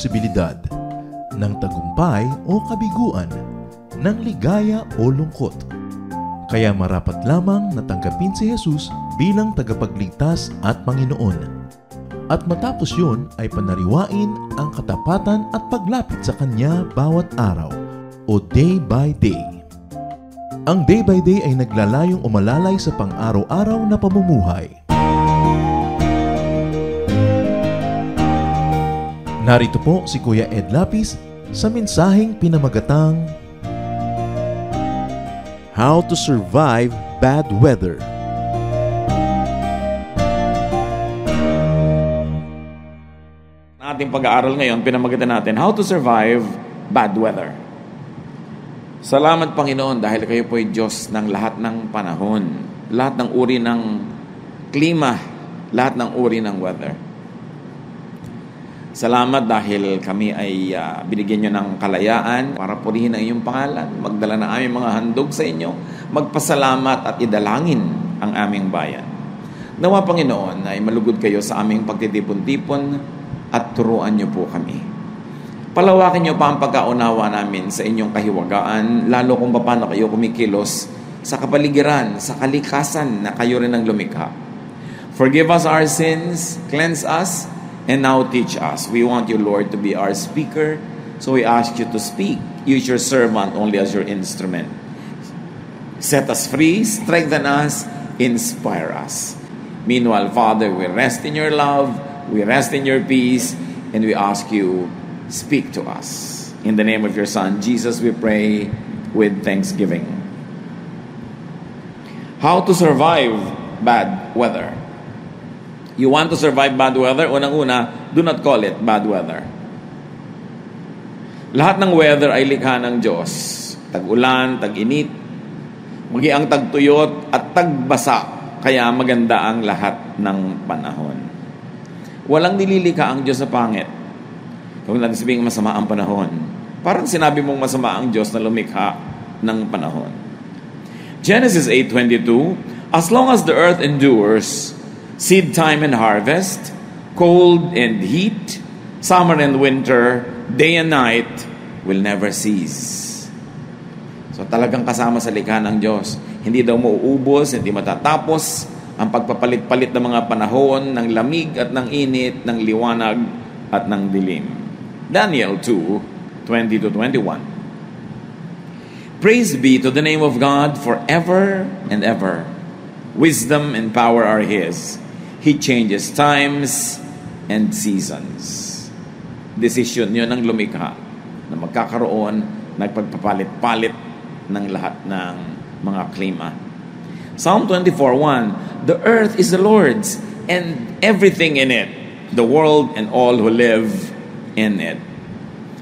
posibilidad, ng tagumpay o kabiguan, ng ligaya o lungkot. Kaya marapat lamang natanggapin si Jesus bilang tagapagligtas at Panginoon. At matapos yun ay panariwain ang katapatan at paglapit sa Kanya bawat araw o day by day. Ang day by day ay naglalayong umalalay sa pang-araw-araw na pamumuhay. Narito po si Kuya Ed Lapis sa mensaheng pinamagatang How to Survive Bad Weather. Ating pag-aaral ngayon, pinamagatan natin, How to Survive Bad Weather. Salamat Panginoon dahil kayo po ay Diyos ng lahat ng panahon, lahat ng uri ng klima, lahat ng uri ng weather. Salamat dahil kami ay binigyan nyo ng kalayaan para purihin ang iyong pangalan, magdala na aming mga handog sa inyo, magpasalamat at idalangin ang aming bayan. Nawa Panginoon ay malugod kayo sa aming pagtitipon-tipon at turuan niyo po kami. Palawakin niyo pa ang pagkaunawa namin sa inyong kahiwagaan, lalo kung paano kayo kumikilos sa kapaligiran, sa kalikasan na kayo rin ang lumikha. Forgive us our sins, cleanse us, and now teach us. We want you, Lord, to be our speaker, so we ask you to speak. Use your servant only as your instrument. Set us free, strengthen us, inspire us. Meanwhile, Father, we rest in your love, we rest in your peace, and we ask you, speak to us. In the name of your Son, Jesus, we pray with thanksgiving. How to survive bad weather. You want to survive bad weather? Unang-una, do not call it bad weather. Lahat ng weather ay likha ng Diyos. Tag-ulan, tag-init, magiang tagtuyot at tagbasa. Kaya maganda ang lahat ng panahon. Walang nililika ang Diyos sa pangit. Kung natin sabihin masama ang panahon, parang sinabi mong masama ang Diyos na lumikha ng panahon. Genesis 8:22, as long as the earth endures, seed time and harvest, cold and heat, summer and winter, day and night will never cease. So talagang kasama sa likha ng Diyos. Hindi daw mauubos, hindi matatapos ang pagpapalit-palit ng mga panahon, ng lamig at ng init, ng liwanag at ng dilim. Daniel 2:20-21. Praise be to the name of God forever and ever. Wisdom and power are His. He changes times and seasons. Desisyon yun ng lumikha na magkakaroon, nagpagpapalit-palit ng lahat ng mga klima. Psalm 24:1, the earth is the Lord's and everything in it, the world and all who live in it.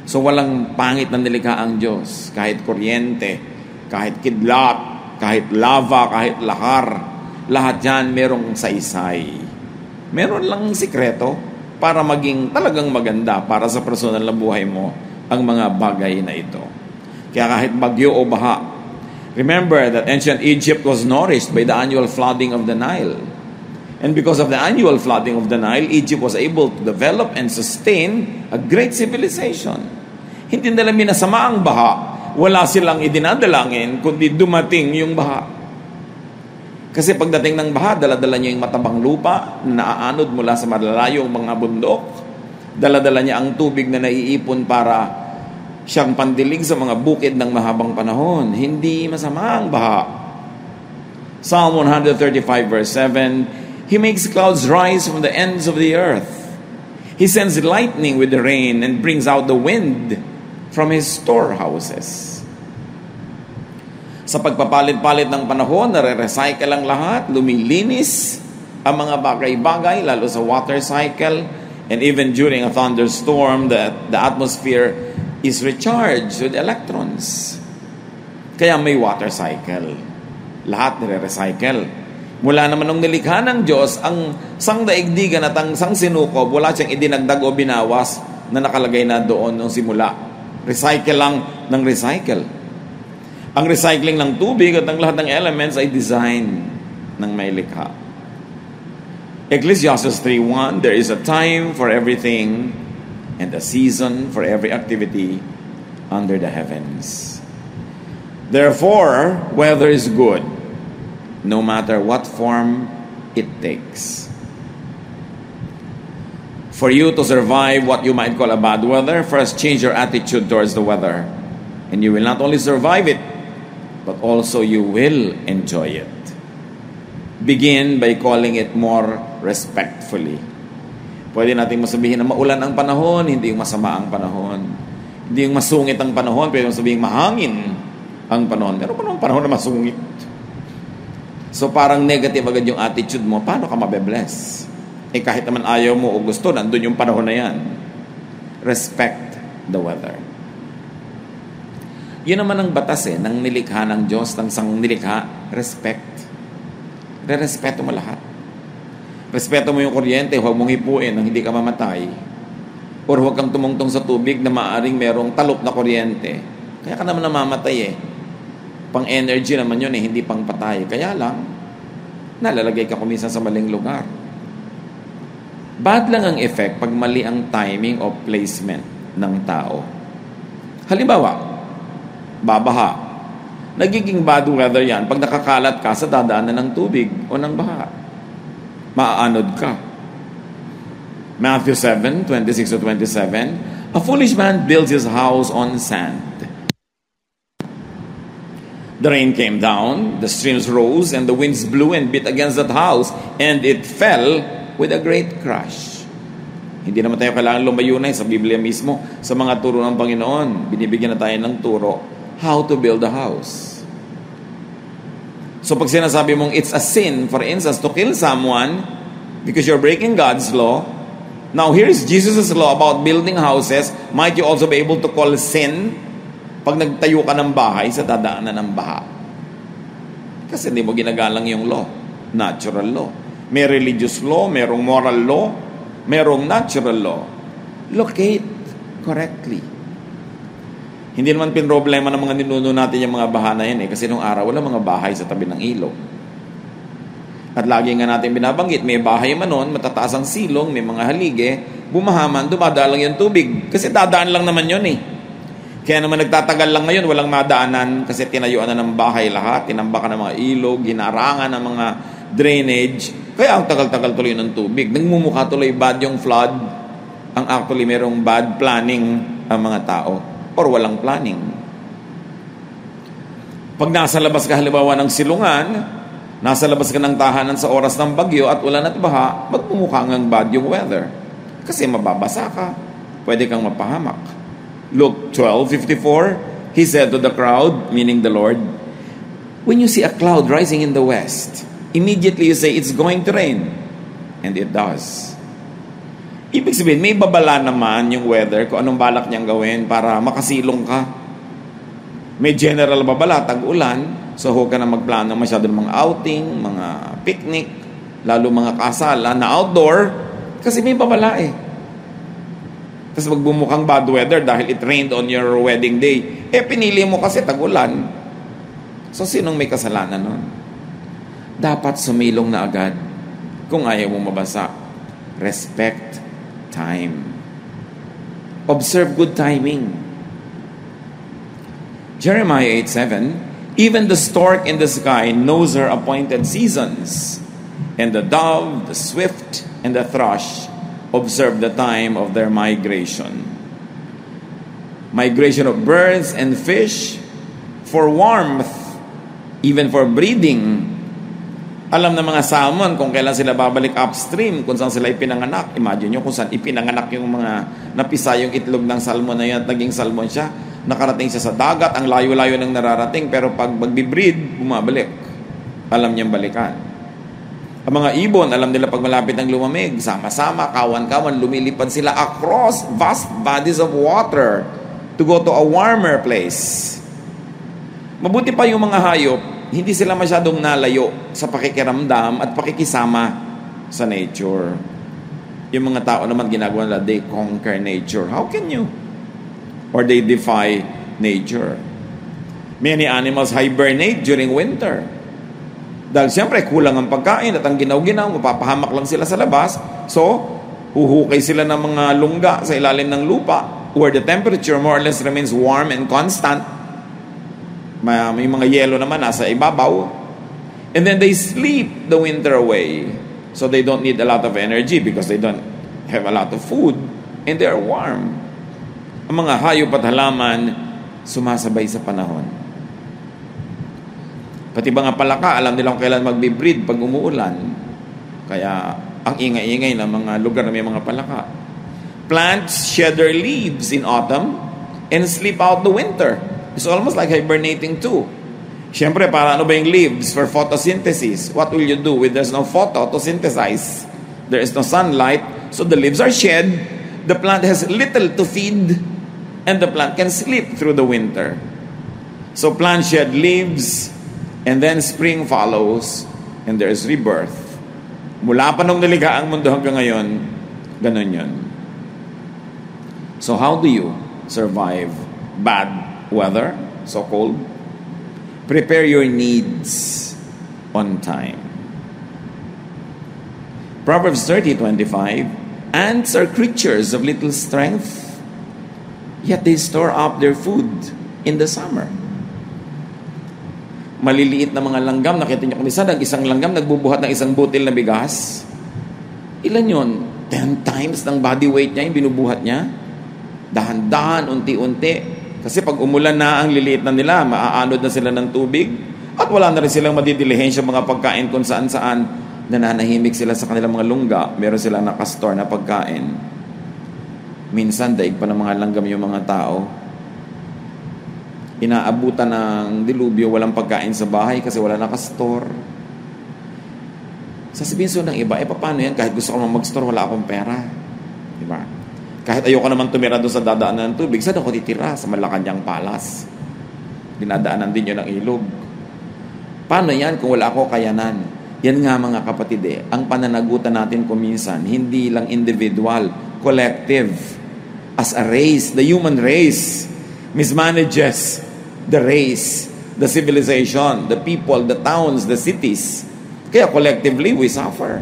So walang pangit na nilikha ang Diyos. Kahit kuryente, kahit kidlat, kahit lava, kahit lahar, lahat yan merong saysay. Meron lang sikreto para maging talagang maganda para sa personal na buhay mo ang mga bagay na ito. Kaya kahit bagyo o baha, remember that ancient Egypt was nourished by the annual flooding of the Nile. And because of the annual flooding of the Nile, Egypt was able to develop and sustain a great civilization. Hindi nila minasama ang baha. Wala silang idinadalangin, kundi dumating yung baha. Kasi pagdating ng baha, dala-dala niya yung matabang lupa na naaanod mula sa malalayong mga bundok. Dala-dala niya ang tubig na naiipon para siyang pandilig sa mga bukid ng mahabang panahon. Hindi masama ang baha. Psalm 135 verse 7, He makes clouds rise from the ends of the earth. He sends lightning with the rain and brings out the wind from His storehouses. Sa pagpapalit-palit ng panahon, nare-recycle ang lahat, lumilinis ang mga bagay-bagay, lalo sa water cycle, and even during a thunderstorm, the atmosphere is recharged with electrons. Kaya may water cycle. Lahat nire-recycle. Mula naman nung nilikha ng Diyos, ang sangdaigdigan at ang sangsinukob, wala siyang idinagdag o binawas na nakalagay na doon nung simula. Recycle lang ng recycle. Ang recycling ng tubig at ang lahat ng elements ay design ng may likha. Ecclesiastes 3:1, there is a time for everything and a season for every activity under the heavens. Therefore, weather is good, no matter what form it takes. For you to survive what you might call a bad weather, first change your attitude towards the weather. And you will not only survive it, but also you will enjoy it. Begin by calling it more respectfully. Pwede natin masabihin na maulan ang panahon, hindi yung masama ang panahon. Hindi yung masungit ang panahon, pwede masabihin mahangin ang panahon. Pero panahon na masungit. So parang negative agad yung attitude mo, paano ka mabe-bless? Kahit naman ayaw mo o gusto, nandun yung panahon na yan. Respect the weather. Yun naman ang batas ng nilikha ng Diyos, ng sang nilikha, respect. Respeto mo lahat. Respeto mo yung kuryente, huwag mong hipuin nang hindi ka mamatay. Or huwag kang tumungtong sa tubig na maaaring merong talop na kuryente. Kaya ka naman namamatay Pang-energy naman yun hindi pang patay. Kaya lang, nalalagay ka kuminsan sa maling lugar. Bad lang ang effect pag mali ang timing o placement ng tao. Halimbawa, babaha. Nagiging bad weather yan pag nakakalat ka sa dadaanan ng tubig o ng baha. Maaanod ka. Matthew 7:26-27, a foolish man builds his house on sand. The rain came down, the streams rose, and the winds blew and beat against that house, and it fell with a great crash. Hindi naman tayo kailangan lumayo na sa Biblia mismo, sa mga turo ng Panginoon. Binibigyan na tayo ng turo how to build a house. So pag sinasabi mong it's a sin, for instance, to kill someone because you're breaking God's law, now here is Jesus' law about building houses. Might you also be able to call sin pag nagtayo ka ng bahay sa dadaanan ng baha? Kasi hindi mo ginagalang yung law, natural law. May religious law, merong moral law, merong natural law. Locate correctly. Hindi naman pinroblema ng mga ninuno natin yung mga baha na yan kasi nung araw wala mga bahay sa tabi ng ilog. At lagi nga natin binabanggit, may bahay man nun, matataas ang silong, may mga halige, bumahaman, dumadalang yung tubig. Kasi dadaan lang naman yun Kaya naman nagtatagal lang ngayon, walang madaanan kasi tinayuan na ng bahay lahat, tinambakan ng mga ilog, ginarangan ng mga drainage. Kaya ang tagal-tagal tuloy ng tubig. Nagmumukha tuloy bad yung flood. Ang actually merong bad planning ang mga tao or walang planning. Pag nasa labas ka halimbawa ng silungan, nasa labas ka ng tahanan sa oras ng bagyo at ulan at baha, magmumukha ngang bad yung weather. Kasi mababasa ka, pwede kang mapahamak. Luke 12:54, he said to the crowd, meaning the Lord, when you see a cloud rising in the west, immediately you say, it's going to rain. And it does. Ibig sabihin, may babala naman yung weather kung anong balak niyang gawin para makasilong ka. May general babala, tag-ulan, so huwag ka na magplano masyado ng mga outing, mga picnic, lalo mga kasalan na outdoor, kasi may babala Tapos magbumukhang bad weather dahil it rained on your wedding day. Pinili mo kasi tag-ulan. So, sinong may kasalanan nun? Dapat sumilong na agad kung ayaw mo mabasa. Respect time. Observe good timing. Jeremiah 8:7, even the stork in the sky knows her appointed seasons, and the dove, the swift, and the thrush observe the time of their migration. Migration of birds and fish for warmth, even for breeding. Alam ng mga salmon kung kailan sila babalik upstream, kung saan sila ipinanganak. Imagine nyo kung saan ipinanganak yung mga napisa yung itlog ng salmon na yan at naging salmon siya. Nakarating siya sa dagat, ang layo-layo nang nararating, pero pag magbibreed, bumabalik. Alam niyang balikan. Ang mga ibon, alam nila pag malapit ng lumamig, sama-sama, kawan-kawan, lumilipad sila across vast bodies of water to go to a warmer place. Mabuti pa yung mga hayop, hindi sila masyadong nalayo sa pakikiramdam at pakikisama sa nature. Yung mga tao naman ginagawa nila, they conquer nature. How can you? Or they defy nature. Many animals hibernate during winter. Dahil siyempre kulang ang pagkain at ang ginaw-ginaw, mapapahamak lang sila sa labas. So, Huhukay sila ng mga lungga sa ilalim ng lupa where the temperature more or less remains warm and constant. May mga yelo naman nasa ibabaw. And then they sleep the winter away. So they don't need a lot of energy because they don't have a lot of food and they are warm. Ang mga hayop at halaman sumasabay sa panahon. Pati mga palaka, alam nila kung kailan magbe-breed pag umuulan. Kaya ang ingay-ingay ng mga lugar na may mga palaka. Plants shed their leaves in autumn and sleep out the winter. It's almost like hibernating too. Siyempre, para ano ba yung leaves? For photosynthesis. What will you do with there's no photo to synthesize? There is no sunlight, so the leaves are shed. The plant has little to feed, and the plant can sleep through the winter. So plants shed leaves, and then spring follows, and there is rebirth. Mula pa nung nilikha ang mundo hanggang ngayon, ganun yun. So how do you survive bad weather, so cold? Prepare your needs on time. Proverbs 30:25, ants are creatures of little strength, yet they store up their food in the summer. Maliliit na mga langgam, nakita niyo kung isang langgam nagbubuhat ng isang butil na bigas. Ilan yun? 10 times ng body weight niya yung binubuhat niya. Dahan-dahan, unti-unti. Kasi pag umulan na ang liliit na nila, maaanod na sila ng tubig at wala na rin silang madidilihensya mga pagkain kung saan-saan. Nananahimik sila sa kanilang mga lungga. Meron silang nakastore na pagkain. Minsan, daig pa ng mga langgam yung mga tao. Inaabutan ng dilubyo, walang pagkain sa bahay kasi wala nakastore. Sasabihin so ng iba, paano yan? Kahit gusto ko mag-store, wala akong pera. Diba? Kahit ayoko naman tumira doon sa dadaanan ng tubig, saan ako titira? Sa Malacanang Palace. Dinadaanan din yun ng ilog. Paano yan kung wala ako kayanan? Yan nga mga kapatid ang pananagutan natin kuminsan, hindi lang individual, collective. As a race, the human race mismanages the race, the civilization, the people, the towns, the cities. Kaya collectively, we suffer.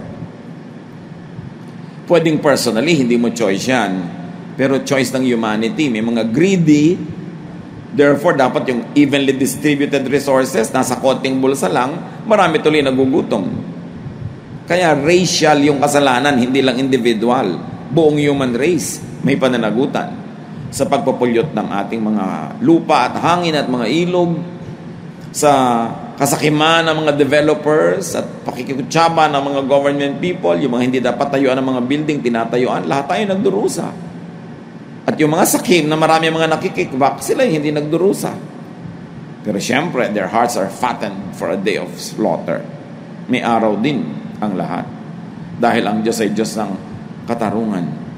Pwedeng personally, hindi mo choice yan. Pero choice ng humanity. May mga greedy. Therefore, dapat yung evenly distributed resources, nasa konting bulsa lang, marami tuloy nagugutom. Kaya racial yung kasalanan, hindi lang individual. Buong human race may pananagutan sa pagpapulyot ng ating mga lupa at hangin at mga ilog, sa kasakiman ng mga developers at pakikikutsaba ng mga government people, yung mga hindi dapat tayuan ng mga building, tinatayuan, lahat tayo nagdurusa. At yung mga sakim na marami mga nakikikbak, sila yung hindi nagdurusa. Pero syempre, their hearts are fattened for a day of slaughter. May araw din ang lahat. Dahil ang Diyos ay Diyos ng katarungan.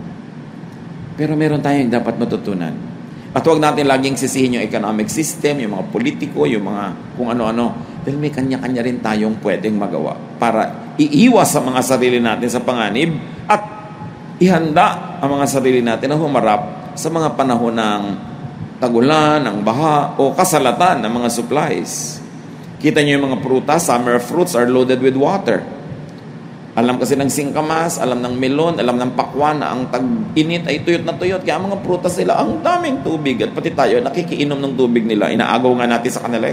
Pero meron tayong dapat matutunan. At huwag natin laging sisihin yung economic system, yung mga politiko, yung mga kung ano-ano. Dahil may kanya-kanya rin tayong pwedeng magawa para iiwas sa mga sarili natin sa panganib at ihanda ang mga sarili natin na humarap sa mga panahon ng tagulan, ng baha, o kasalatan ng mga supplies. Kita niyo yung mga prutas, summer fruits are loaded with water. Alam kasi ng singkamas, alam ng melon, alam ng pakwan na ang tag-init ay tuyot na tuyot. Kaya mga prutas nila, ang daming tubig. At pati tayo, nakikiinom ng tubig nila. Inaagaw nga natin sa kanila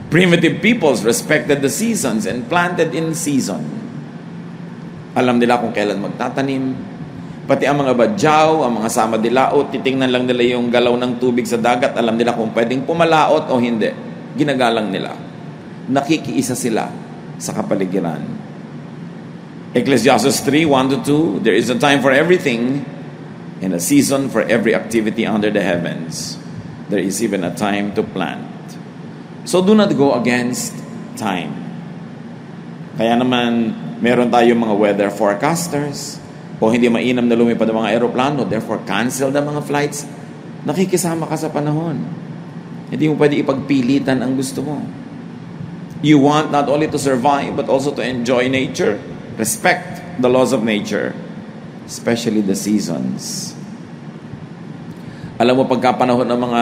Primitive peoples respected the seasons and planted in season. Alam nila kung kailan magtatanim. Pati ang mga badyaw, ang mga sama dilaot, titingnan lang nila yung galaw ng tubig sa dagat. Alam nila kung pwedeng pumalaot o hindi. Ginagalang nila. Nakikiisa sila sa kapaligiran. Ecclesiastes 3:1-2, there is a time for everything and a season for every activity under the heavens. There is even a time to plant. So do not go against time. Kaya naman, meron tayong mga weather forecasters o hindi mainam na lumipad ang mga aeroplano, therefore cancel the mga flights. Nakikisama ka sa panahon. Hindi mo pwede ipagpilitan ang gusto mo. You want not only to survive, but also to enjoy nature. Respect the laws of nature, especially the seasons. Alam mo, pagkapanahon ng mga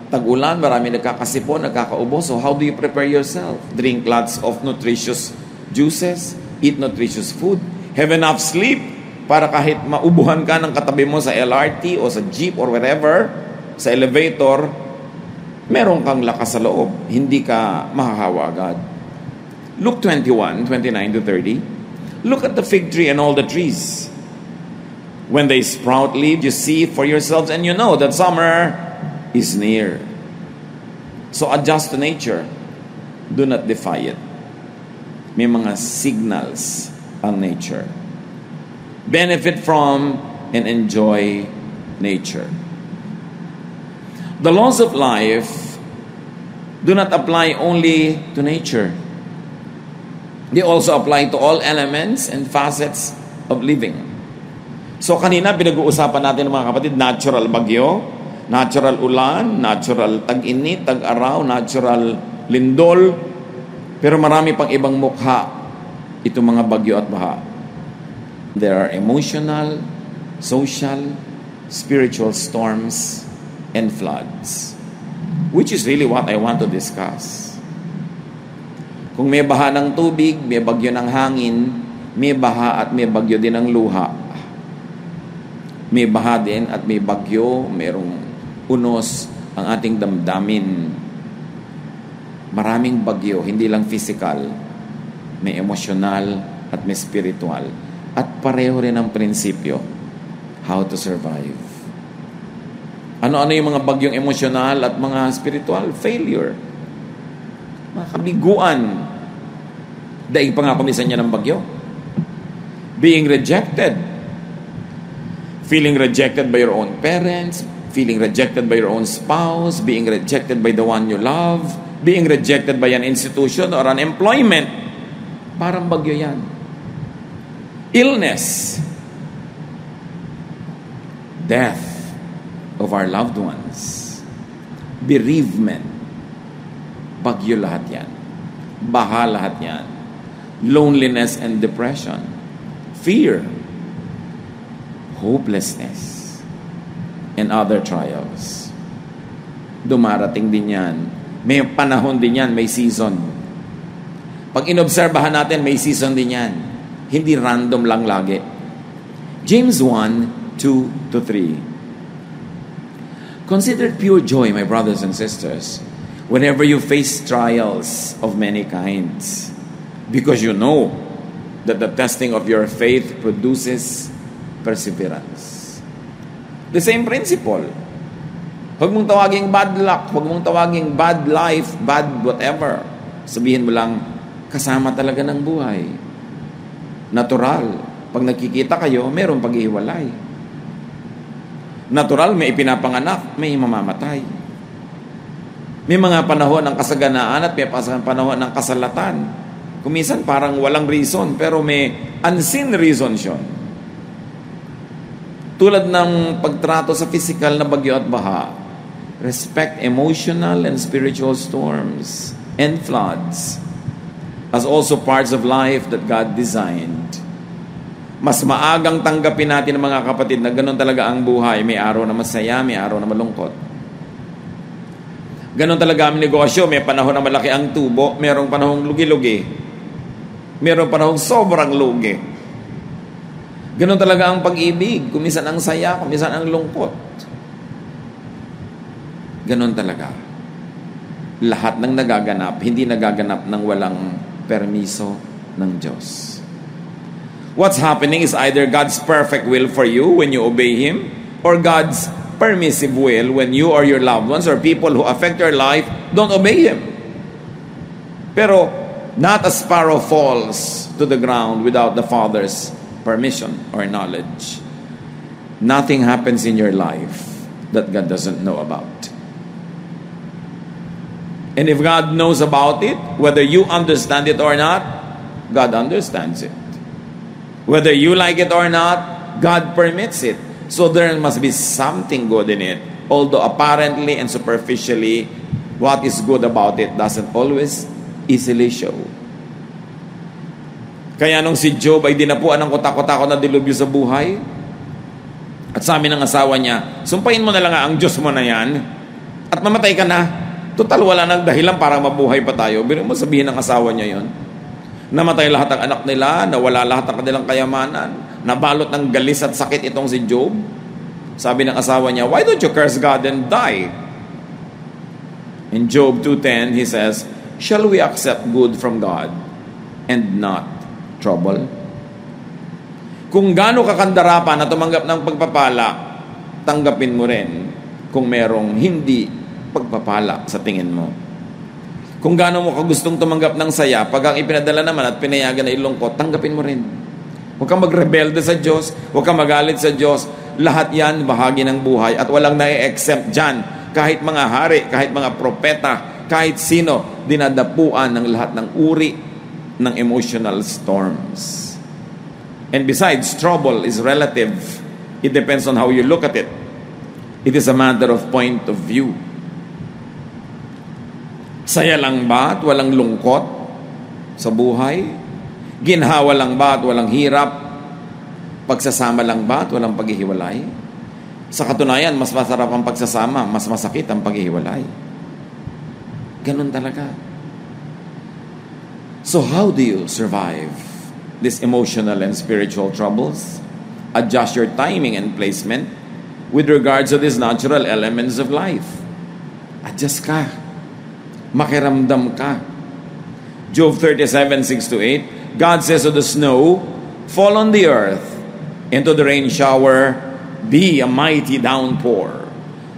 tag-ulan, marami nagkakasipon, nagkakaubo. So how do you prepare yourself? Drink lots of nutritious juices, eat nutritious food. Have enough sleep para kahit maubuhan ka ng katabi mo sa LRT o sa jeep or wherever, sa elevator, meron kang lakas sa loob. Hindi ka mahahawa agad. Luke 21:29-30. Look at the fig tree and all the trees. When they sprout leaves, you see for yourselves and you know that summer is near. So adjust to nature. Do not defy it. May mga signals ang nature. Benefit from and enjoy nature. The laws of life do not apply only to nature. They also apply to all elements and facets of living. So kanina pinag-uusapan natin mga kapatid, natural bagyo, natural ulan, natural tag-init, tag-araw, natural lindol, pero marami pang ibang mukha itong mga bagyo at baha. There are emotional, social, spiritual storms and floods, which is really what I want to discuss. Kung may baha ng tubig, may bagyo ng hangin, may baha at may bagyo din ng luha. May baha din at may bagyo, mayroong unos ang ating damdamin. Maraming bagyo, hindi lang physical, may emotional at may spiritual. At pareho rin ang prinsipyo, how to survive. Ano-ano yung mga bagyong emosyonal at mga spiritual? Failure. Mga kabiguan. Daig pa nga kumisan niya ng bagyo. Being rejected. Feeling rejected by your own parents, feeling rejected by your own spouse, being rejected by the one you love, being rejected by an institution or an employment. Parang bagyo yan. Illness. Death of our loved ones. Bereavement. Bagyo lahat yan. Baha lahat yan. Loneliness and depression. Fear. Hopelessness. And other trials. Dumarating din yan. May panahon din yan, may season. Pag inobserbahan natin, may season din yan. Hindi random lang lagi. James 1:2-3. Consider it pure joy, my brothers and sisters, whenever you face trials of many kinds, because you know that the testing of your faith produces perseverance. The same principle. Huwag mong tawaging bad luck, huwag mong tawaging bad life, bad whatever. Sabihin mo lang, kasama talaga ng buhay. Natural. Pag nagkikita kayo, mayroong paghihiwalay. Natural, may ipinapanganak, may mamamatay. May mga panahon ng kasaganaan at may panahon ng kasalatan. Kuminsan parang walang reason, pero may unseen reason siya. Tulad ng pagtrato sa physical na bagyo at baha, respect emotional and spiritual storms and floods as also parts of life that God designed. Mas maagang tanggapin natin mga kapatid na ganun talaga ang buhay. May araw na masaya, may araw na malungkot. Ganun talaga ang negosyo. May panahon na malaki ang tubo, mayroong panahong lugi-lugi. Mayroong panahong sobrang lugi. Ganun talaga ang pag-ibig. Kuminsan ang saya, kuminsan ang lungkot. Ganun talaga. Lahat ng nagaganap, hindi nagaganap ng walang permiso ng Diyos. What's happening is either God's perfect will for you when you obey Him, or God's permissive will when you or your loved ones or people who affect your life don't obey Him. Pero not a sparrow falls to the ground without the Father's permission or knowledge. Nothing happens in your life that God doesn't know about. And if God knows about it, whether you understand it or not, God understands it. Whether you like it or not, God permits it. So there must be something good in it. Although apparently and superficially, what is good about it doesn't always easily show. Kaya nung si Job ay dinapuan ng kutak-kutakot na dilubyo sa buhay, at sabi ng asawa niya, sumpain mo na lang ang Diyos mo na yan, at mamatay ka na. Total, wala nang dahilan para mabuhay pa tayo. Pero mo sabihin ng asawa niya yon. Namatay lahat ng anak nila, nawala lahat ng kanilang kayamanan, nabalot ng galis at sakit itong si Job. Sabi ng asawa niya, "Why don't you curse God and die?" In Job 2:10, he says, "Shall we accept good from God and not trouble?" Kung gaano kakandara pa na tumanggap ng pagpapala, tanggapin mo rin kung merong hindi pagpapala sa tingin mo. Kung gaano mo kagustong tumanggap ng saya, pag ang ipinadala naman at pinayagan na ilungkot, tanggapin mo rin. Huwag kang magrebelde sa Diyos, huwag kang magalit sa Diyos. Lahat yan bahagi ng buhay at walang na-exempt dyan. Kahit mga hari, kahit mga propeta, kahit sino, dinadapuan ng lahat ng uri ng emotional storms. And besides, trouble is relative. It depends on how you look at it. It is a matter of point of view. Saya lang ba at walang lungkot sa buhay? Ginhawa lang ba at walang hirap? Pagsasama lang ba at walang paghihiwalay? Sa katunayan, mas masarap ang pagsasama, mas masakit ang paghihiwalay. Ganun talaga. So how do you survive these emotional and spiritual troubles? Adjust your timing and placement with regards to these natural elements of life. Adjust ka. Makiramdam ka. Job 37:6-8, God says to the snow, "Fall on the earth, and to the rain shower, be a mighty downpour,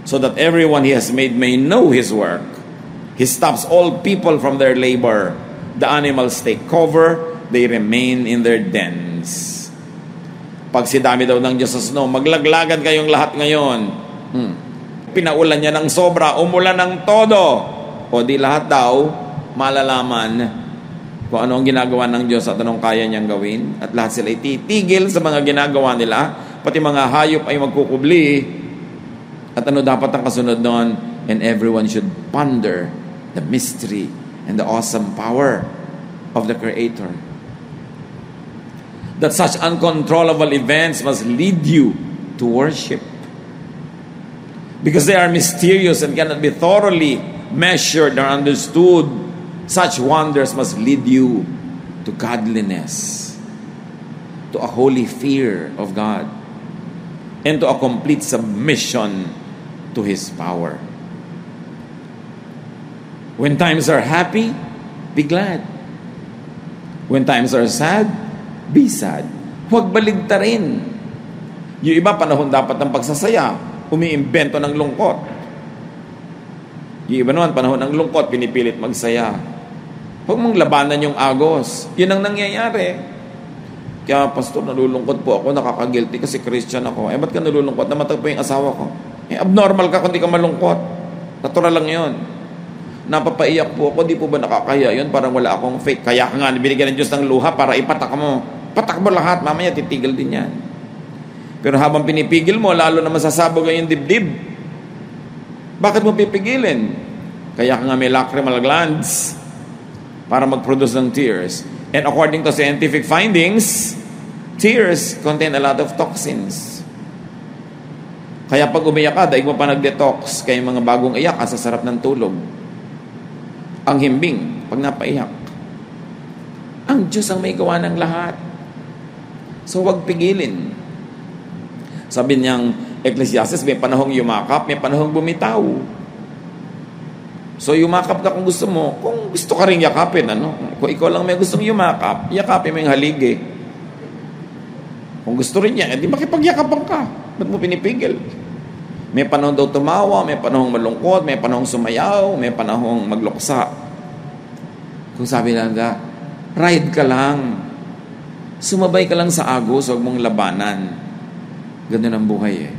so that everyone he has made may know his work. He stops all people from their labor. The animals take cover, they remain in their dens." Pag sidami daw ng Diyos sa snow, maglaglagan kayong lahat ngayon. Pinaulan niya ng sobra, umulan ng todo. O di lahat daw, malalaman kung ano ang ginagawa ng Diyos at anong kaya niyang gawin. At lahat sila ititigil sa mga ginagawa nila. Pati mga hayop ay magkukubli. At ano dapat ang kasunod doon? And everyone should ponder the mystery and the awesome power of the Creator. That such uncontrollable events must lead you to worship. Because they are mysterious and cannot be thoroughly measured or understood, such wonders must lead you to godliness, to a holy fear of God, and to a complete submission to His power. When times are happy, be glad. When times are sad, be sad. Huwag baligtarin. Yung iba, panahon dapat ng pagsasaya, umiimbento ng lungkot. Yung iba naman, panahon ng lungkot, pinipilit magsaya. Huwag mong labanan yung agos. Yun ang nangyayari. Kaya, Pastor, nalulungkot po ako, nakaka-guilty kasi Christian ako. Ba't ka nalulungkot? Namatay po yung asawa ko. Abnormal ka kung di ka malungkot. Natural lang yun. Napapaiyak po ako, di po ba nakakaya yun? Parang wala akong faith. Kaya ka nga, binigyan ng Diyos ng luha para ipatak mo. Patak mo lahat, mamaya titigil din yan. Pero habang pinipigil mo, lalo na masasabog ang yung dibdib. Bakit mo pipigilin? Kaya ka nga may lacrimal glands para mag-produce ng tears. And according to scientific findings, tears contain a lot of toxins. Kaya pag umiyak ka, daig mo pa nag-detox, kaya mga bagong iyak, sa sarap ng tulog. Ang himbing, pag napaiyak. Ang Diyos ang may gawa ng lahat. So huwag pigilin. Sabi niyang Ecclesiastes, may panahong yumakap, may panahong bumitaw. So yumakap ka kung gusto mo. Kung gusto ka rin yakapin, kung ikaw lang may gustong yumakap, yakapin mo yung haligi. Kung gusto rin niya, di makipagyakapan ka. Ba't mo pinipigil? May panahon daw tumawa, may panahong malungkot, may panahong sumayaw, may panahong magluksa. Kung sabi lang ride ka lang. Sumabay ka lang sa agos, huwag mong labanan. Ganun ang buhay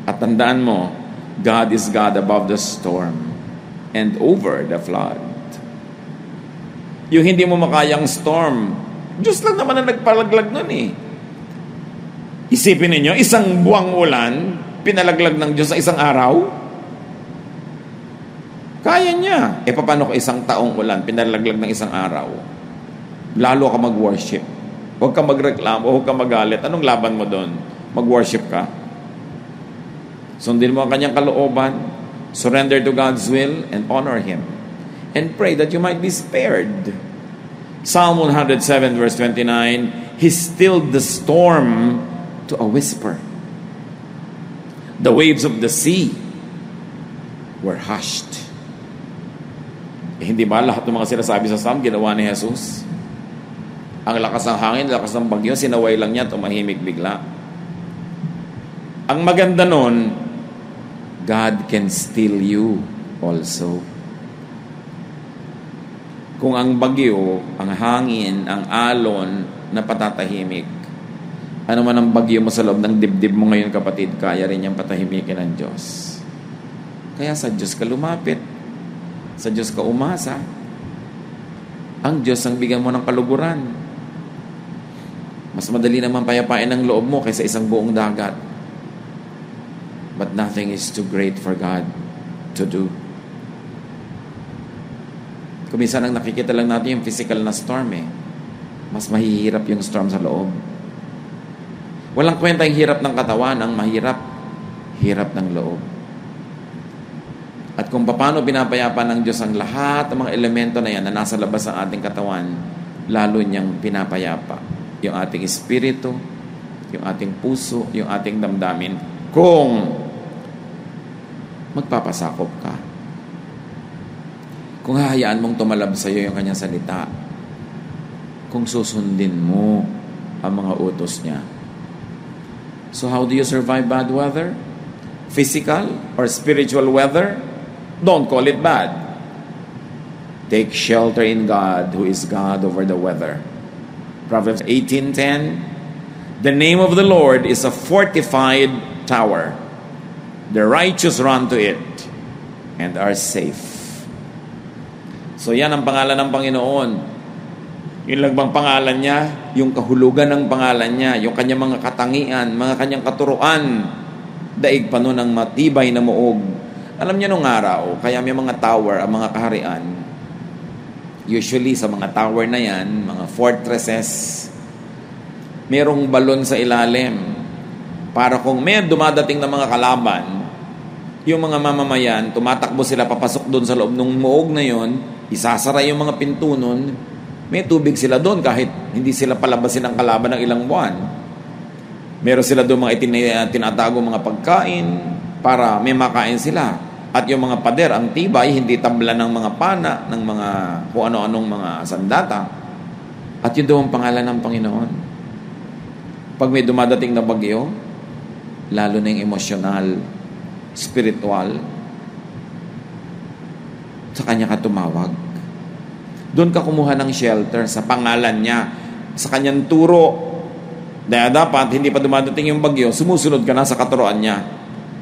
At tandaan mo, God is God above the storm and over the flood. Yung hindi mo makayang storm, Diyos lang naman ang nagpalaglag nun Isipin ninyo, isang buwang ulan, pinalaglag ng Diyos sa isang araw? Kaya niya. Paano ko isang taong ulan, pinalaglag ng isang araw? Lalo ka mag-worship. Huwag ka magreklamo, huwag ka magalit. Anong laban mo doon? Mag-worship ka? Sundin mo ang kanyang kalooban, surrender to God's will, and honor Him. And pray that you might be spared. Psalm 107 verse 29, He stilled the storm to a whisper. The waves of the sea were hushed. Hindi ba lahat ng mga sinasabi sa Psalm ginawa ni Jesus? Ang lakas ng hangin, lakas ng bagyo, sinaway lang niya, tumahimik bigla. Ang maganda nun, God can still you also. Kung ang bagyo, ang hangin, ang alon na patatahimik, ano man ang bagyo mo sa loob ng dibdib mo ngayon, kapatid, kaya rin niyang patahimikin ng Diyos. Kaya sa Diyos ka lumapit. Sa Diyos ka umasa. Ang Diyos ang bigyan mo ng kaluguran. Mas madali naman payapain ang loob mo kaysa isang buong dagat. But nothing is too great for God to do. Kung minsan ang nakikita lang natin yung physical na storm mas mahihirap yung storm sa loob. Walang kwenta yung hirap ng katawan, ang mahirap, hirap ng loob. At kung paano pinapayapa ng Diyos ang lahat ng mga elemento na yan na nasa labas ng ating katawan, lalo niyang pinapayapa yung ating espiritu, yung ating puso, yung ating damdamin, kung magpapasakop ka. Kung hahayaan mong tumalab sa iyo yung kanyang salita, kung susundin mo ang mga utos niya. So how do you survive bad weather? Physical or spiritual weather? Don't call it bad. Take shelter in God, who is God over the weather. Proverbs 18:10, the name of the Lord is a fortified tower. The righteous run to it and are safe. So yan ang pangalan ng Panginoon. Yun lang bang pangalan niya? Yung kahulugan ng pangalan niya, yung kanyang mga katangian, mga kanyang katuruan, daig pa nun ang matibay na muog. Alam niyo nung araw, kaya may mga tower, ang mga kaharian, usually sa mga tower na yan, mga fortresses, merong balon sa ilalim. Para kung may dumadating na mga kalaban, yung mga mamamayan, tumatakbo sila papasok doon sa loob ng muog na yon, isasara yung mga pinto nun, may tubig sila doon kahit hindi sila palabasin ng kalaban ng ilang buwan. Meron sila doon mga tinatago mga pagkain para may makain sila. At yung mga pader, ang tibay, hindi tabla ng mga pana, ng mga kung ano-anong mga sandata. At yun doon ang pangalan ng Panginoon. Pag may dumadating na bagyo, lalo na yung emosyonal, spiritual, sa kanya ka tumawag. Doon ka kumuha ng shelter sa pangalan niya, sa kanyang turo. Dahil dapat, hindi pa dumadating yung bagyo, sumusunod ka na sa katuroan niya.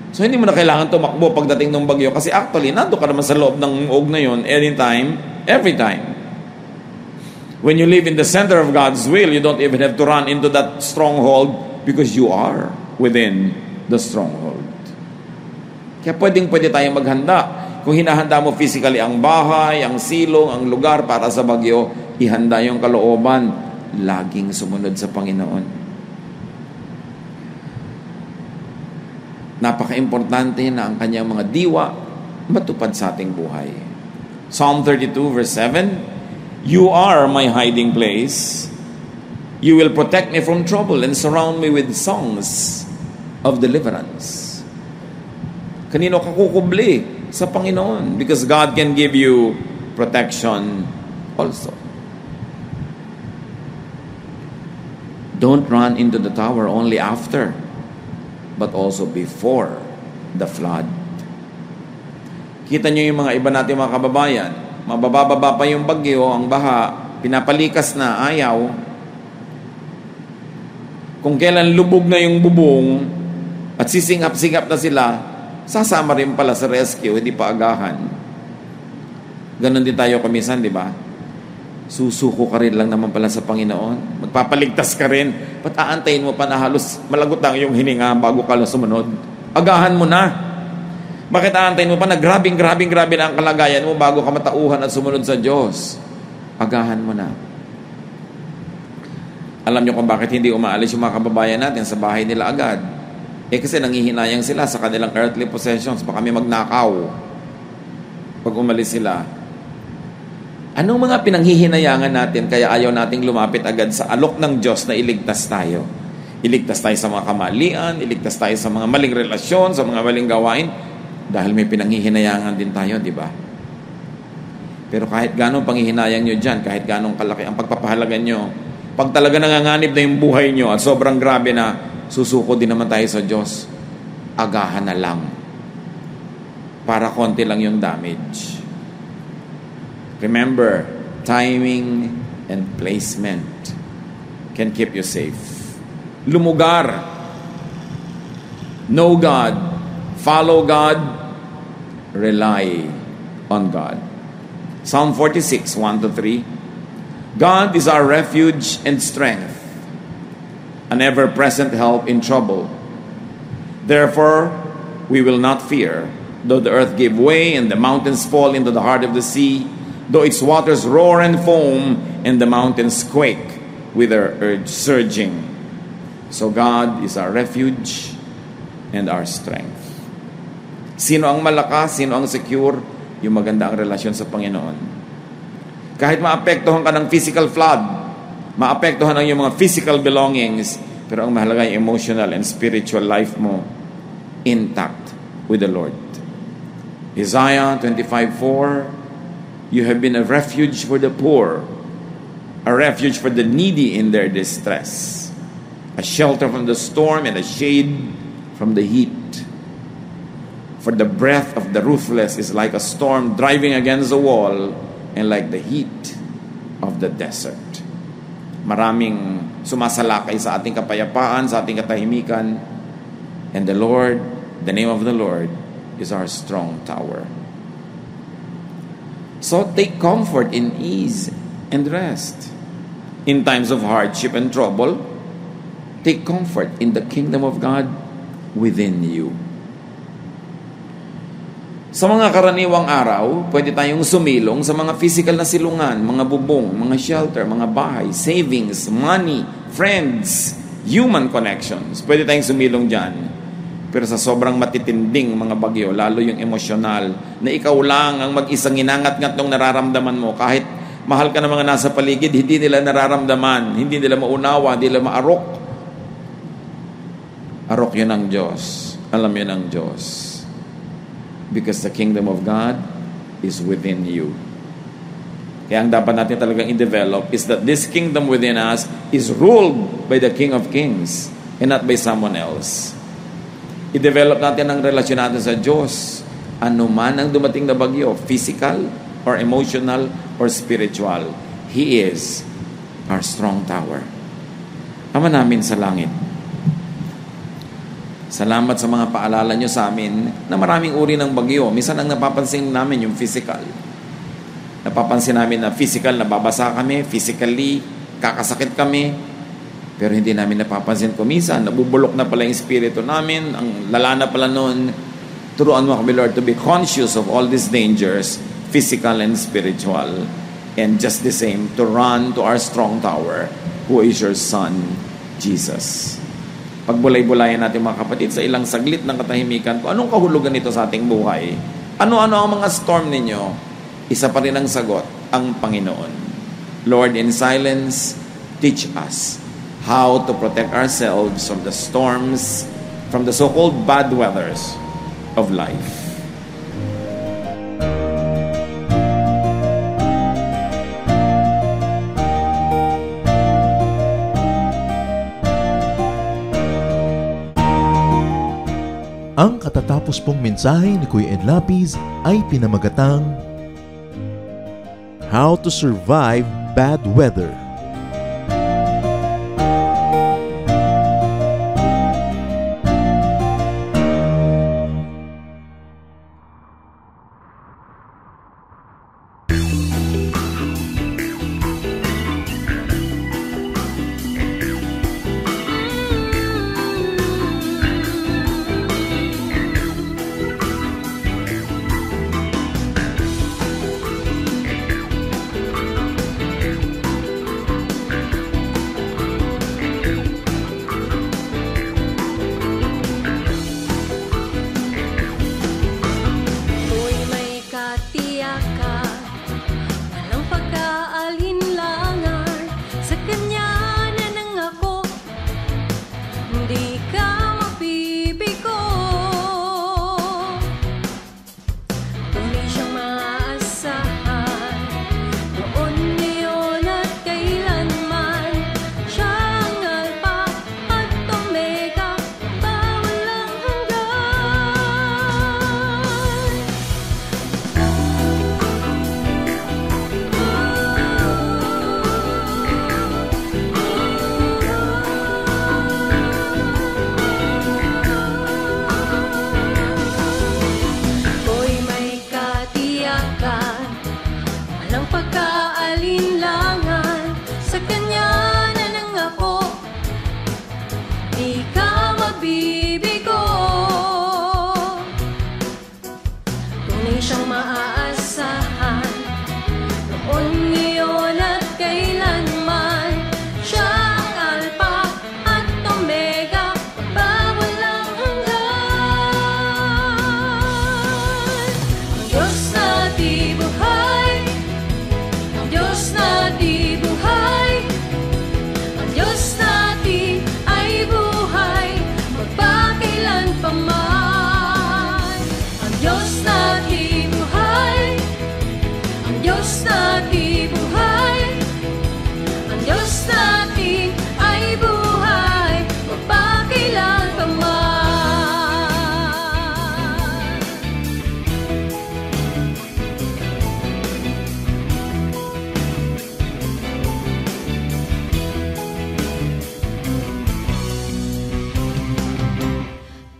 So, hindi mo na kailangan tumakbo pagdating ng bagyo kasi actually, nando ka naman sa loob ng uog na yun, anytime, every time. When you live in the center of God's will, you don't even have to run into that stronghold because you are within the stronghold. Kaya pwede tayong maghanda. Kung hinahanda mo physically ang bahay, ang silong, ang lugar para sa bagyo, ihanda yung kalooban, laging sumunod sa Panginoon. Napaka-importante na ang kanyang mga diwa matupad sa ating buhay. Psalm 32 verse 7, You are my hiding place. You will protect me from trouble and surround me with songs of deliverance. Kanino ka kukubli? Sa Panginoon. Because God can give you protection also. Don't run into the tower only after, but also before the flood. Kita nyo yung mga iba natin mga kababayan, mabababa pa yung bagyo, ang baha, pinapalikas na, ayaw. Kung kailan lubog na yung bubong at sisingap-singap na sila, sasama rin pala sa rescue, hindi pa agahan. Ganon din tayo kamisan, di ba? Susuko ka rin lang naman pala sa Panginoon. Magpapaligtas ka rin. Ba't aantayin mo pa na halos malagot lang yung hininga bago ka sumunod? Agahan mo na. Bakit aantayin mo pa na grabe na ang kalagayan mo bago ka matauhan at sumunod sa Diyos? Agahan mo na. Alam niyo kung bakit hindi umaalis yung mga kababayan natin sa bahay nila agad? Kasi nanghihinayang sila sa kanilang earthly possessions. Baka may magnakaw pag umalis sila. Anong mga pinanghihinayangan natin kaya ayaw nating lumapit agad sa alok ng Diyos na iligtas tayo? Iligtas tayo sa mga kamalian, iligtas tayo sa mga maling relasyon, sa mga maling gawain, dahil may pinanghihinayangan din tayo, di ba? Pero kahit ganong panghihinayang nyo dyan, kahit ganong kalaki ang pagpapahalaga nyo, pag talaga nanganganib na yung buhay nyo at sobrang grabe na, susuko din naman tayo sa Diyos, agahan na lang. Para konti lang yung damage. Remember, timing and placement can keep you safe. Lumugar. Know God. Follow God. Rely on God. Psalm 46, 1-3. God is our refuge and strength, an ever-present help in trouble. Therefore, we will not fear, though the earth give way and the mountains fall into the heart of the sea, though its waters roar and foam and the mountains quake with their surging. So God is our refuge and our strength. Sino ang malakas? Sino ang secure? Yung maganda ang relasyon sa Panginoon. Kahit maapektuhan ka ng physical flood, maapektuhan ang yung mga physical belongings, pero ang mahalaga yung emotional and spiritual life mo intact with the Lord. Isaiah 25:4, you have been a refuge for the poor, a refuge for the needy in their distress, a shelter from the storm and a shade from the heat. For the breath of the ruthless is like a storm driving against the wall and like the heat of the desert. Maraming sumasalakay sa ating kapayapaan, sa ating katahimikan, and the Lord, the name of the Lord, is our strong tower. So take comfort in ease and rest. In times of hardship and trouble, take comfort in the kingdom of God within you. Sa mga karaniwang araw, pwede tayong sumilong sa mga physical na silungan, mga bubong, mga shelter, mga bahay, savings, money, friends, human connections. Pwede tayong sumilong dyan. Pero sa sobrang matitinding mga bagyo, lalo yung emosyonal, na ikaw lang ang mag-isang inangat-ngat nung nararamdaman mo, kahit mahal ka ng mga nasa paligid, hindi nila nararamdaman, hindi nila maunawa, hindi nila maarok. Arok yun ang Diyos. Alam yun ang Diyos. Because the kingdom of God is within you. Kaya ang dapat natin talagang i-develop is that this kingdom within us is ruled by the King of Kings and not by someone else. I-develop natin ang relasyon natin sa Diyos. Ano man ang dumating na bagyo, physical or emotional or spiritual, He is our strong tower. Ama namin sa langit, salamat sa mga paalala nyo sa amin na maraming uri ng bagyo. Minsan ang napapansin namin yung physical. Napapansin namin na physical, nababasa kami, physically, kakasakit kami. Pero hindi namin napapansin ko minsan, nabubulok na pala yung spirito namin, ang lala na pala noon. Turuan mo kami, Lord, to be conscious of all these dangers, physical and spiritual. And just the same, to run to our strong tower, who is your Son, Jesus. Pagbulay-bulayan natin mga kapatid sa ilang saglit ng katahimikan ko, anong kahulugan nito sa ating buhay? Ano-ano ang mga storm ninyo? Isa pa rin ang sagot, ang Panginoon. Lord, in silence, teach us how to protect ourselves from the storms, from the so-called bad weathers of life. Ang katatapos pong mensahe ni Kuya Ed Lapiz ay pinamagatang How to Survive Bad Weather. Diyos na di buhay, ang Diyos na di buhay, ang Diyos natin ay buhay, magpakailanpaman. Ang Diyos na di buhay, ang Diyos na di buhay, ang Diyos natin ay buhay, magpakailanpaman.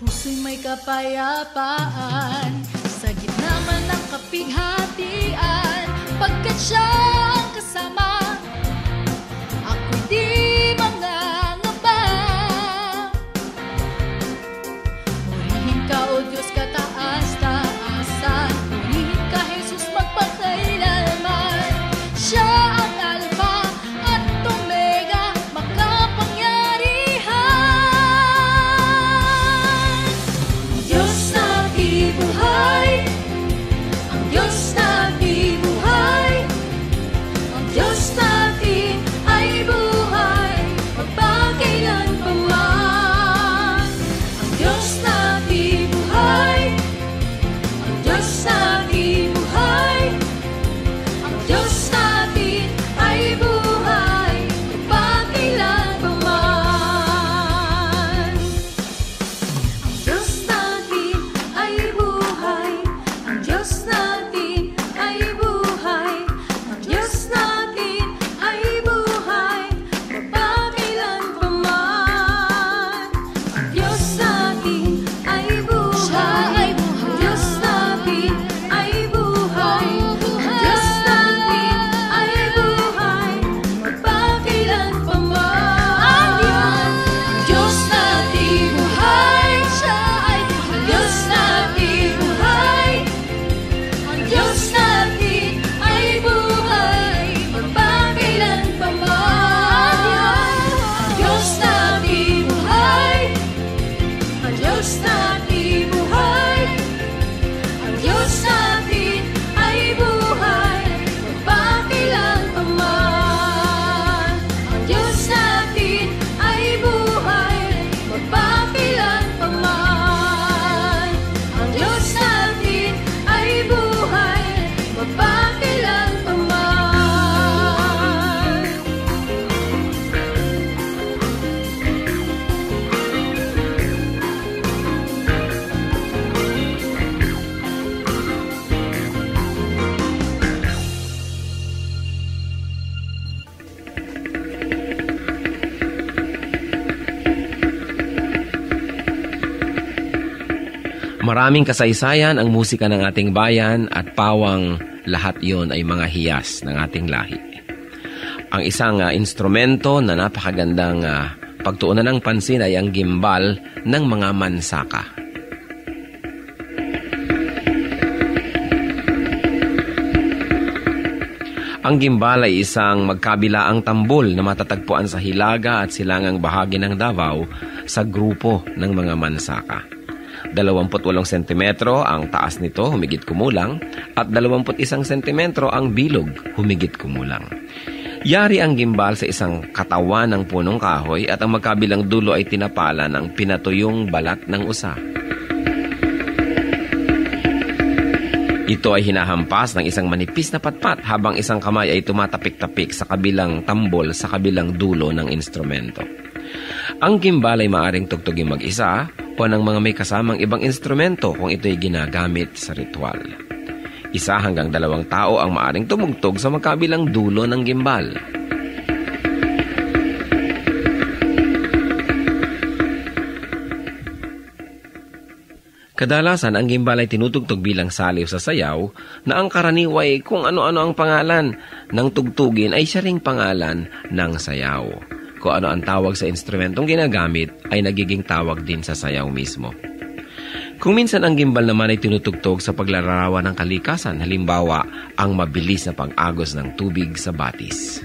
Puso'y may kapayapaan sa gitna man ng kapighatian, pagkat siya ang kasama, ako'y di mangangamba. Purihin ka, O Diyos, kataas-taasan, purihin ka, Jesus, magpakailanman. Siya ang Alpha at Omega, makapangyarihan. Ang Diyos na di buhay, ang Diyos na di buhay, ang Diyos natin ay buhay, magpakailanpaman. Ang Diyos na di buhay, ang Diyos na di buhay, ang Diyos natin ay buhay, magpakailanpaman. Ang Diyos natin ay buhay, ang Diyos natin ay buhay, ang Diyos natin ay buhay, magpakailanpaman. Ang Diyos natin ay buhay, ang Diyos natin ay buhay, ang Diyos natin ay buhay, magpakailanpaman. Ang Diyos natin buhay, siya ay ang Diyos natin buhay, ang Diyos natin ay buhay, magpakailanpaman. Ang Diyos natin buhay, ang Diyos natin buhay, ang Diyos natin ay buhay, magpakailanpaman. Ang Diyos natin ay buhay, magpakailanpaman. Ang Diyos natin ay buhay, magpakailanpaman. Maraming kasaysayan ang musika ng ating bayan at pawang lahat yon ay mga hiyas ng ating lahi. Ang isang instrumento na napakagandang pagtuunan ng pansin ay ang gimbal ng mga mansaka. Ang gimbal ay isang magkabilaang tambol na matatagpuan sa hilaga at silangang bahagi ng Davao sa grupo ng mga mansaka. 28 sentimetro ang taas nito, humigit kumulang, at 21 sentimetro ang bilog, humigit kumulang. Yari ang gimbal sa isang katawan ng punong kahoy at ang magkabilang dulo ay tinapala ng pinatuyong balat ng usa. Ito ay hinahampas ng isang manipis na patpat habang isang kamay ay tumatapik-tapik sa kabilang tambol sa kabilang dulo ng instrumento. Ang gimbal ay maaaring tugtugin mag-isa o ng mga may kasamang ibang instrumento kung ito'y ginagamit sa ritual. 1 hanggang 2 tao ang maaaring tumugtog sa magkabilang dulo ng gimbal. Kadalasan, ang gimbal ay tinutugtog bilang saliw sa sayaw na ang karaniway kung ano-ano ang pangalan ng tugtugin ay siya ring pangalan ng sayaw. Kung ano ang tawag sa instrumentong ginagamit ay nagiging tawag din sa sayaw mismo. Kung minsan ang gimbal naman ay tinutugtog sa paglalarawan ng kalikasan, halimbawa ang mabilis na pag-agos ng tubig sa batis.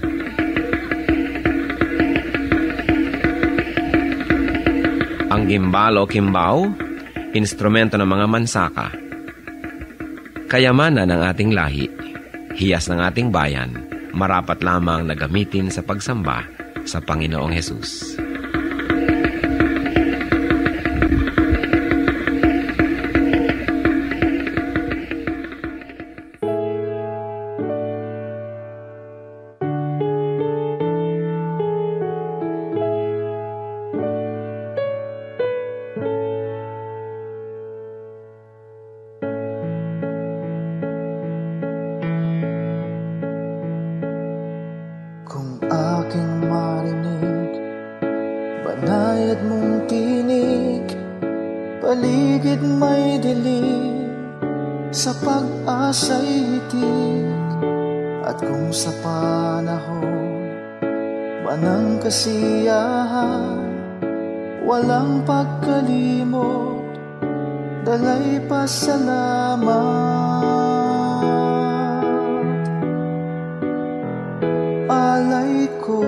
Ang gimbal o kimbao, instrumento ng mga mansaka. kayamanan ng ating lahi, hiyas ng ating bayan, marapat lamang na gamitin sa pagsamba sa Panginoong Hesus. Kung aking marinig, banayad mong tinig, paligid may dilim, sa pag-asa'y hitik. At kung sa panahon ba ng kasiyahan, walang pagkalimot, dalay pasalamat. Alay ko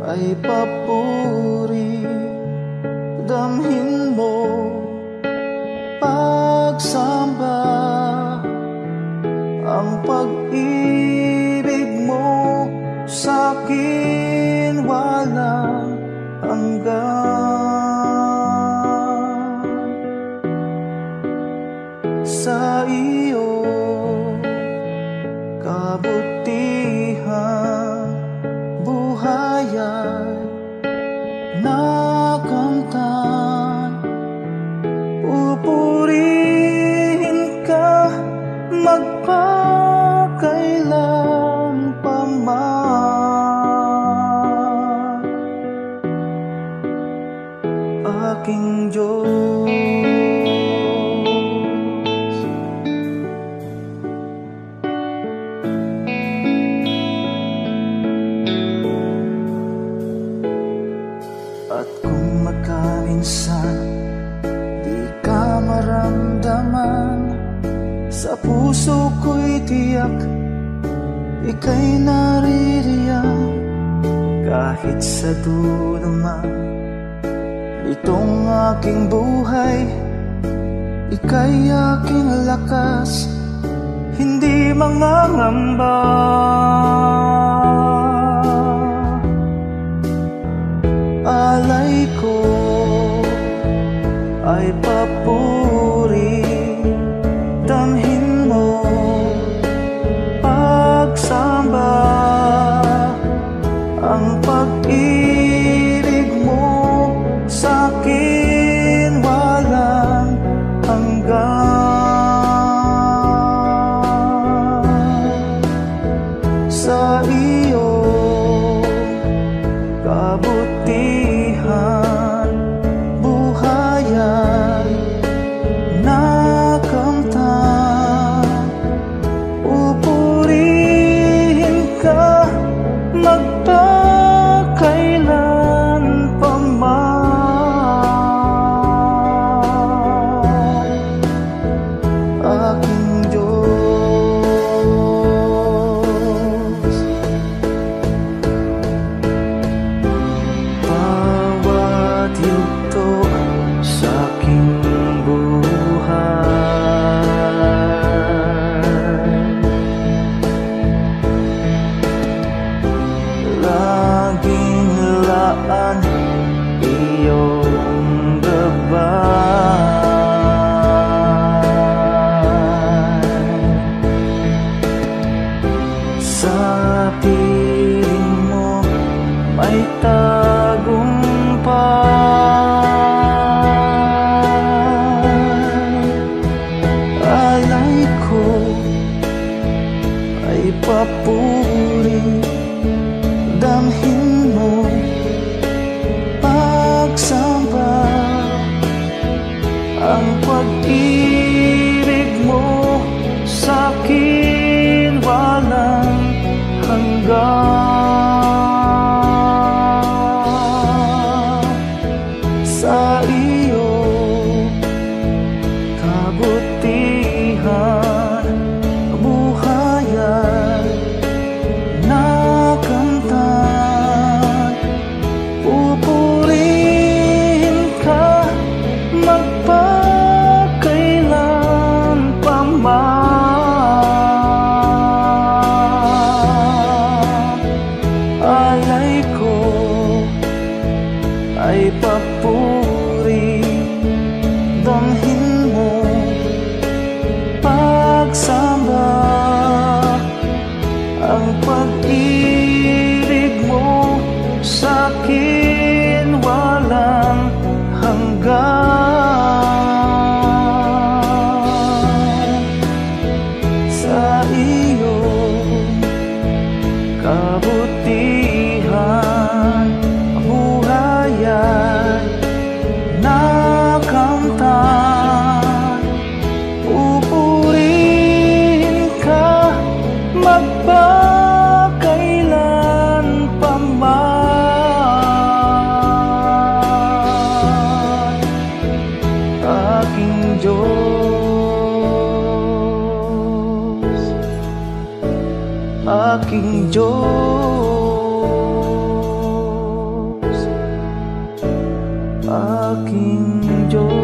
ay papuri, damhin mo pagsamba, ang pag-ibig mo sa'kin walang hanggan. Sa iyo kabutihan, buhay ay nakamtan. Pupurihin ka magpakailan pa man, aking Diyos. At kung magkaminsan di ka maramdaman, sa puso ko'y tiyak ika'y naririyan. Kahit sa dulo man itong aking buhay, ika'y aking lakas, hindi mangangamba. Alay ko ay papuri, damhin mo pagsamba, ang pag-ibig mo sa'kin walang hanggan. Sa iyo kabutihan, buhay ay nakamtan. Pupurihin ka magpakailan pa man, aking Diyos. Bawat yugto sa aking buhay, laging laan iyong gabay. Sa piling mo may tagumpay. Alay ko ay papuri, damhin mo pagsamba, ang pag-ibig mo sa'kin walang hanggan. Sa iyo kabutihan, buhay ay magsamba. Ang pag-ibig mo sa'kin walang hanggan. Sa iyong kabutihan buhay ay nakamtan. Pupurihin ka magpakailan pa man, aking Diyos, aking Diyos, aking Diyos.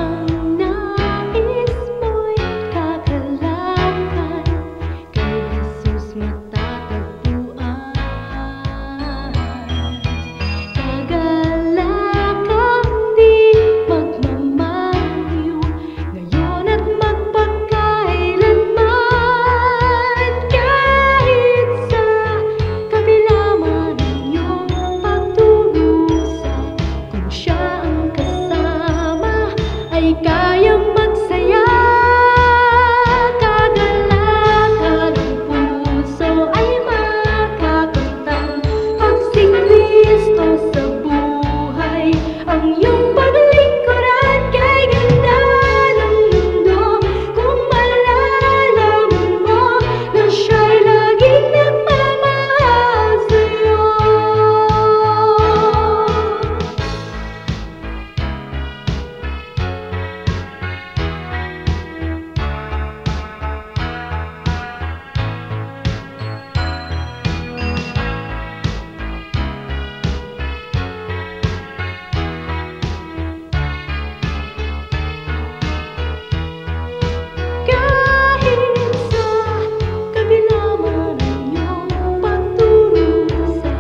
Ang nais mo'y kakalakan, kay Jesus matatagpuan. Kagalakang di magmamaliw, ngayon at magpakailanman. Kahit sa kabila man ang iyong pagdurusa, kung siya ang kasama ay kayang magsaya. Kagalakan ng puso ay makakamtan pag si Kristo sa buhay. Ang iyong paglingkuran kay ganda ng mundo, kung malalaman mo na siya'y laging nagmamahal sa'yo. Kahit sa kabila man ang iyong pagdurusa,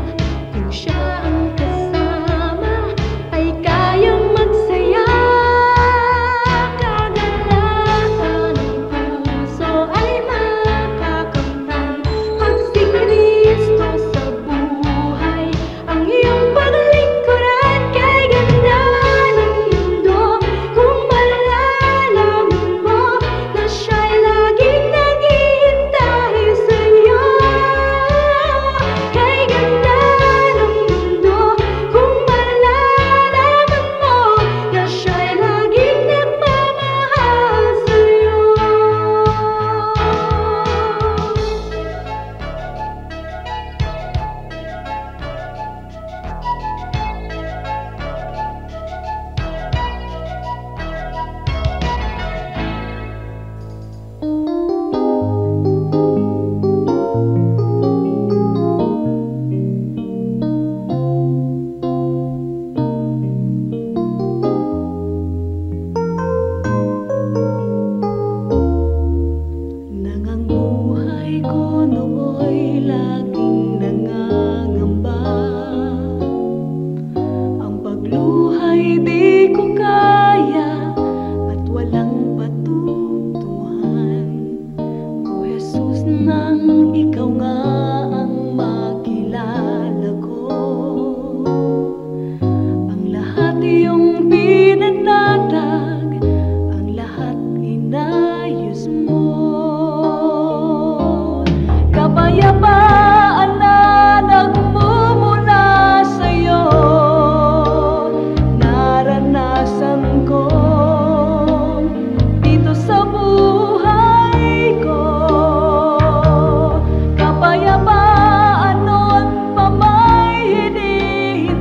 kung siya ang kasama ay kayang magsaya. Kagalakan ng puso ay makakamtan pag si Kristo sa buhay. Ang iyong paglingkuran kay ganda ng mundo, kung malalaman mo na siya'y laging naghihintay sa'yo. Kay ganda ng mundo, kung malalaman mo na siya'y laging nagmamahal sa'yo. Nang ang buhay ko nooy laging nangangamba, ang pagluhay di ko kaya at walang patutuhan. O Jesus, nang ikaw nga ang makilala ko, ang lahat iyong pinanatag, ang lahat inayos mo. Kapayapaan na nagmumula sa'yo, naranasan ko dito sa buhay ko. Kapayapaan noon pa may hinihintay,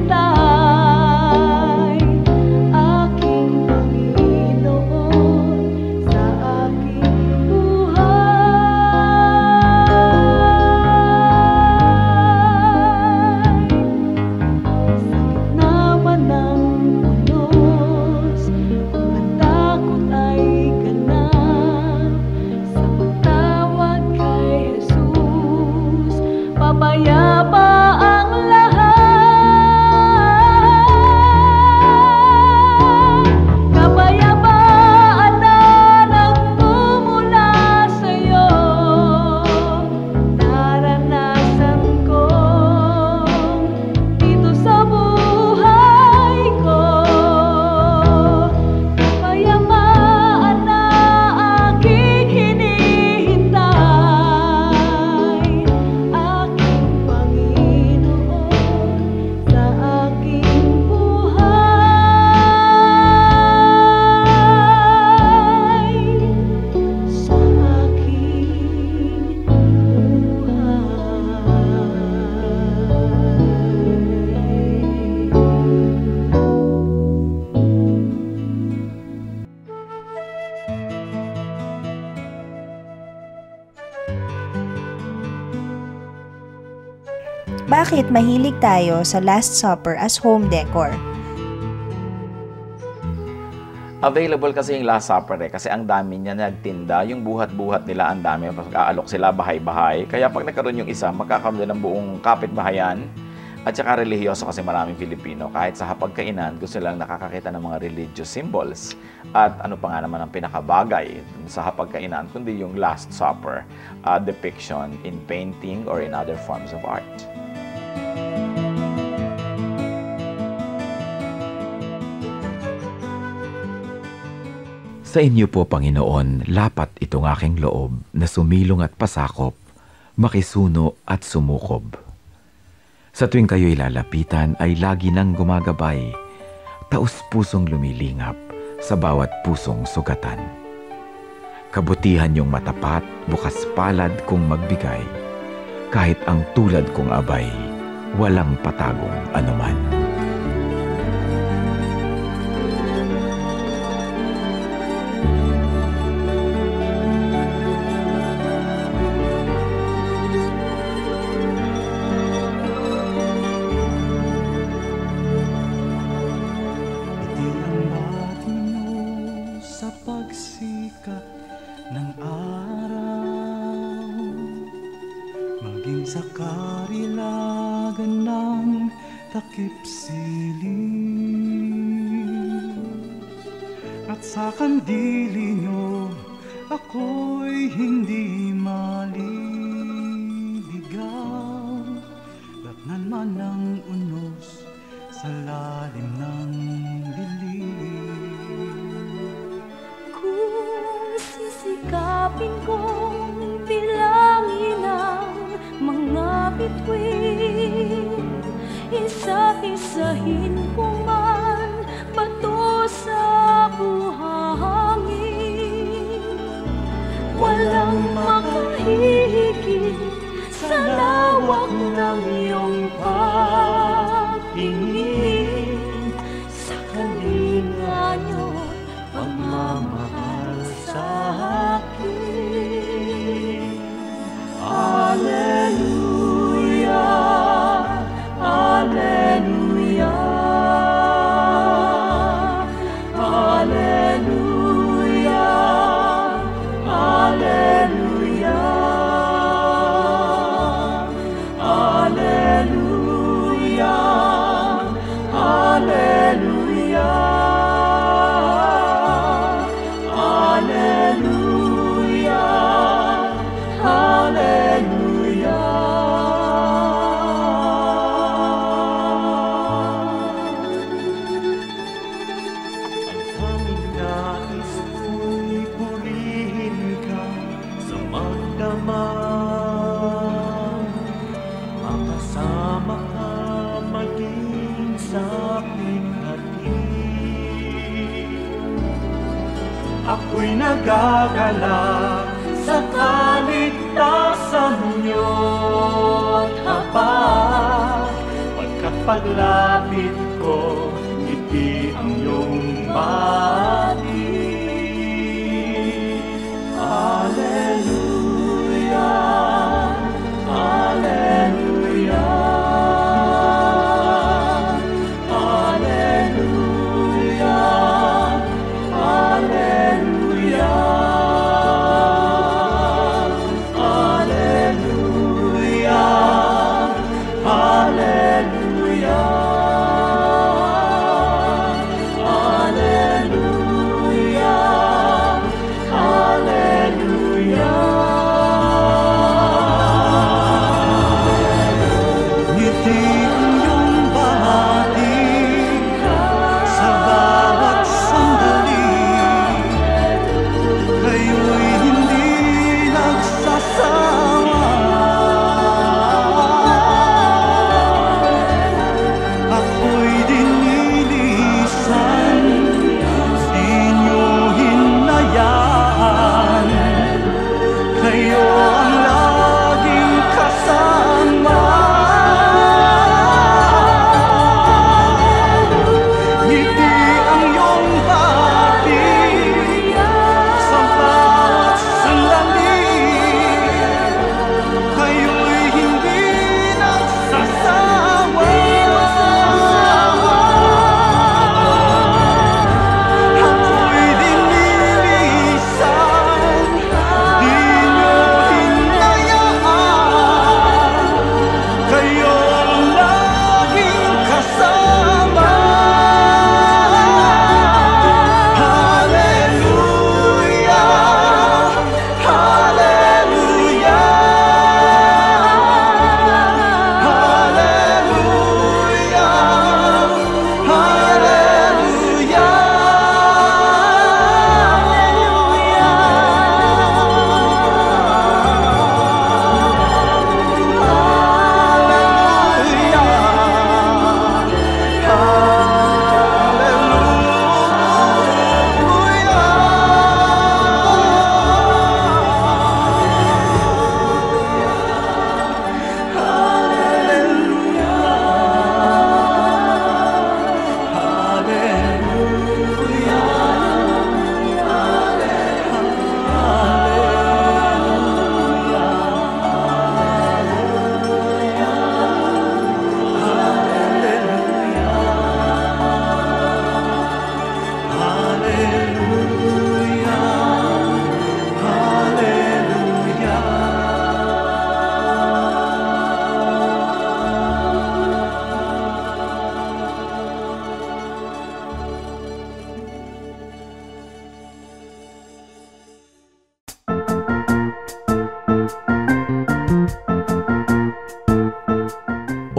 aking Panginoon sa aking buhay. Bakit mahilig tayo sa Last Supper as home decor? Available kasi yung Last Supper kasi ang dami niya nagtinda, yung buhat-buhat nila ang dami, mag-aalok sila bahay-bahay. Kaya pag nagkaroon yung isa, magkakaroon ng buong kapitbahayan at saka relihiyoso kasi maraming Pilipino. Kahit sa hapagkainan, gusto lang nakakakita ng mga religious symbols. At ano pa nga naman ang pinakabagay sa hapagkainan, kundi yung Last Supper depiction in painting or in other forms of art. Sa inyo po, Panginoon, lapat itong aking loob na sumilong at pasakop, makisuno at sumukob. Sa tuwing kayo'y lalapitan ay lagi nang gumagabay, taus-pusong lumilingap sa bawat pusong sugatan. Kabutihan yung matapat, bukas palad kong magbigay, kahit ang tulad kong abay, walang patagong anuman. Sa karilagan ng takip silim at sa kandili nyo ako'y hindi maliligaw. Latnan man ang unos sa lalim ng dilim. Kung sisikapin kong bilangin ang mga bituin, isa-isahin ko man bato sa buhangin. Walang makahihigit sa lawak ng iyong pagtingin, sa kalinga niyo pagmamahal sa akin. Alleluia, Alleluia, Alleluia, Alleluia, Alleluia, Alleluia, Alleluia, Alleluia. Ang aming nais ko'y purihin ka sa magdamag, makasama ka maging sa pighati. Ako'y nagagalak sa kaligtasan niyo't habag, pagkat paglapit ko, ngiti ang iyong bati. Alleluia, Alleluia, Alleluia, Alleluia, Alleluia, Alleluia.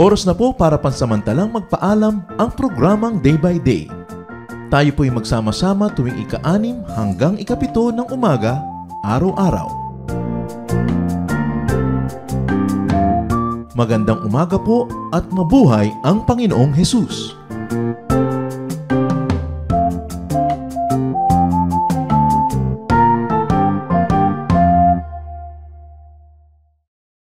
Oras na po para pansamantalang magpaalam ang programang Day by Day. Tayo po'y magsama-sama tuwing ika-6 hanggang ika-7 ng umaga, araw-araw. Magandang umaga po at mabuhay ang Panginoong Hesus!